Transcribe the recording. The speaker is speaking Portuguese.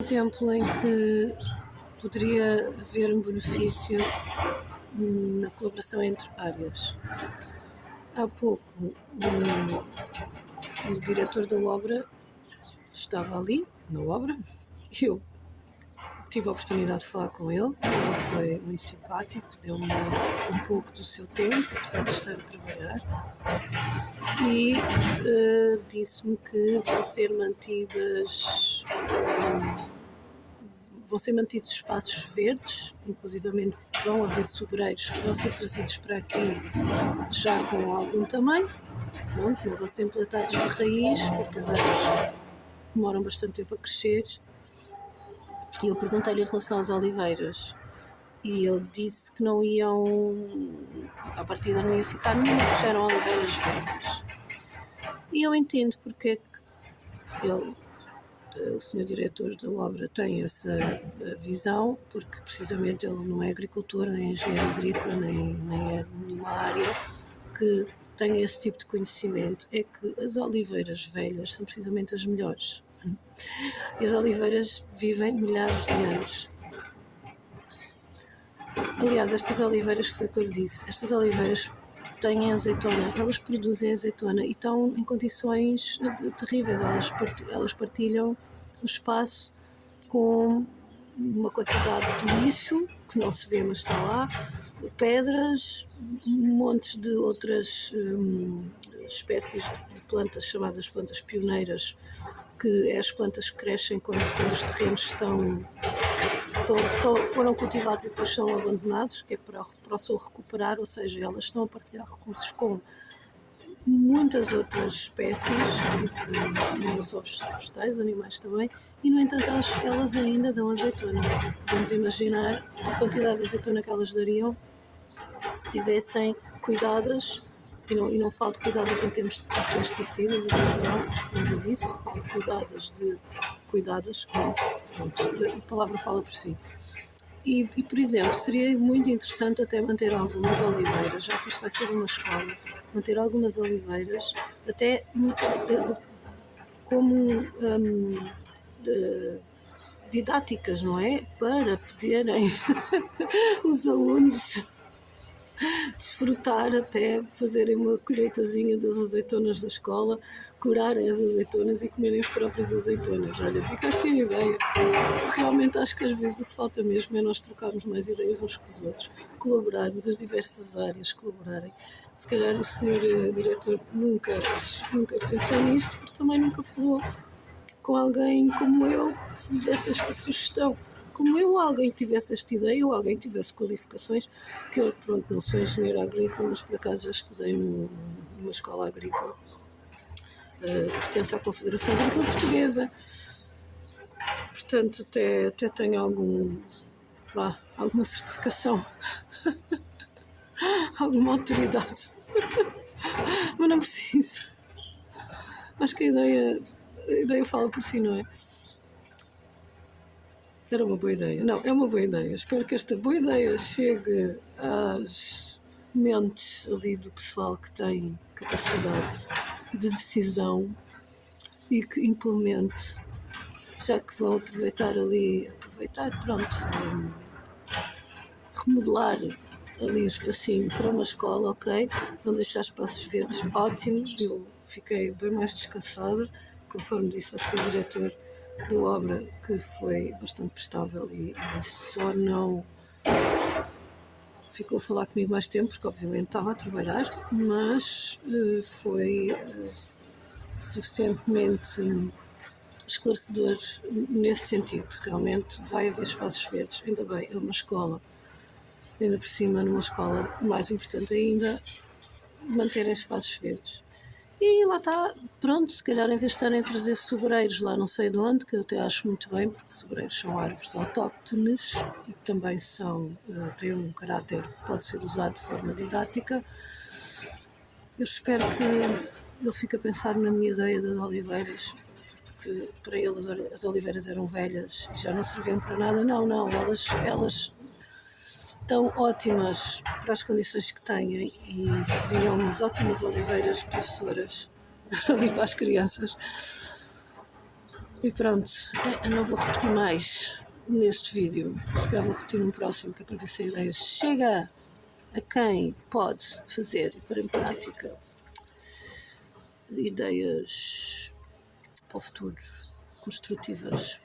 Exemplo em que poderia haver um benefício na colaboração entre áreas. Há pouco, o diretor da obra estava ali, na obra, e eu tive a oportunidade de falar com ele. Ele foi muito simpático, deu-me um pouco do seu tempo, apesar de estar a trabalhar, e disse-me que vão ser mantidos espaços verdes, inclusivamente vão haver sobreiros que vão ser trazidos para aqui já com algum tamanho. Pronto, não vão ser implantados de raiz, porque as árvores demoram bastante tempo a crescer. E eu perguntei-lhe em relação às oliveiras, e ele disse que não iam, à partida não ia ficar nenhuma, porque já eram oliveiras velhas. E eu entendo porque é que o senhor diretor da obra tem essa visão, porque precisamente ele não é agricultor, nem engenheiro agrícola, nem é nenhuma área que tenha esse tipo de conhecimento. É que as oliveiras velhas são precisamente as melhores. E as oliveiras vivem milhares de anos. Aliás, estas oliveiras, foi o que eu lhe disse, estas oliveiras têm azeitona, elas produzem azeitona e estão em condições terríveis. Elas partilham o espaço com uma quantidade de lixo que não se vê, mas está lá, pedras, montes de outras espécies de plantas chamadas plantas pioneiras, que é as plantas que crescem quando os terrenos foram cultivados e depois são abandonados, que é para o solo recuperar, ou seja, elas estão a partilhar recursos com muitas outras espécies, não só vegetais, animais também, e no entanto elas ainda dão azeitona. Vamos imaginar a quantidade de azeitona que elas dariam se tivessem cuidadas, e não falo de cuidadas em termos de pesticidas, atenção, nada disso, falo de cuidadas com, pronto, a palavra fala por si. E, por exemplo, seria muito interessante até manter algumas oliveiras, já que isto vai ser uma escola, manter algumas oliveiras, até como didáticas, não é? Para poderem os alunos desfrutar, até fazerem uma colheitazinha das azeitonas da escola, curarem as azeitonas e comerem as próprias azeitonas. Olha, fica aqui a ideia. Realmente acho que às vezes o que falta mesmo é nós trocarmos mais ideias uns com os outros, colaborarmos, as diversas áreas colaborarem. Se calhar o senhor diretor nunca pensou nisto, porque também nunca falou com alguém como eu que lhe desse esta sugestão. Como eu, alguém que tivesse esta ideia, ou alguém que tivesse qualificações, que eu, pronto, não sou engenheira agrícola, mas por acaso já estudei numa escola agrícola, pertence à Confederação Agrícola Portuguesa, portanto até tenho alguma certificação, alguma autoridade, mas não preciso. Acho que a ideia fala por si, não é? Era uma boa ideia. Não, é uma boa ideia. Espero que esta boa ideia chegue às mentes ali do pessoal que tem capacidade de decisão e que implemente, já que vão remodelar ali o espacinho para uma escola, ok? Vão deixar espaços verdes, ótimo. Eu fiquei bem mais descansada, conforme disse ao seu diretor da obra, que foi bastante prestável e só não ficou a falar comigo mais tempo, porque obviamente estava a trabalhar, mas foi suficientemente esclarecedor nesse sentido. Realmente vai haver espaços verdes, ainda bem, é uma escola, ainda por cima numa escola, mais importante ainda, manterem espaços verdes. E lá está, pronto, se calhar em vez de estarem a trazer sobreiros lá não sei de onde, que eu até acho muito bem, porque sobreiros são árvores autóctones e também têm um caráter que pode ser usado de forma didática. Eu espero que ele fique a pensar na minha ideia das oliveiras, porque para ele as oliveiras eram velhas e já não serviam para nada. Não, elas estão ótimas para as condições que têm e seriam umas ótimas oliveiras professoras ali para as crianças. E pronto, eu não vou repetir mais neste vídeo. Se calhar vou repetir num próximo, que é para ver se a ideia chega a quem pode fazer e pôr em prática ideias para o futuro construtivas.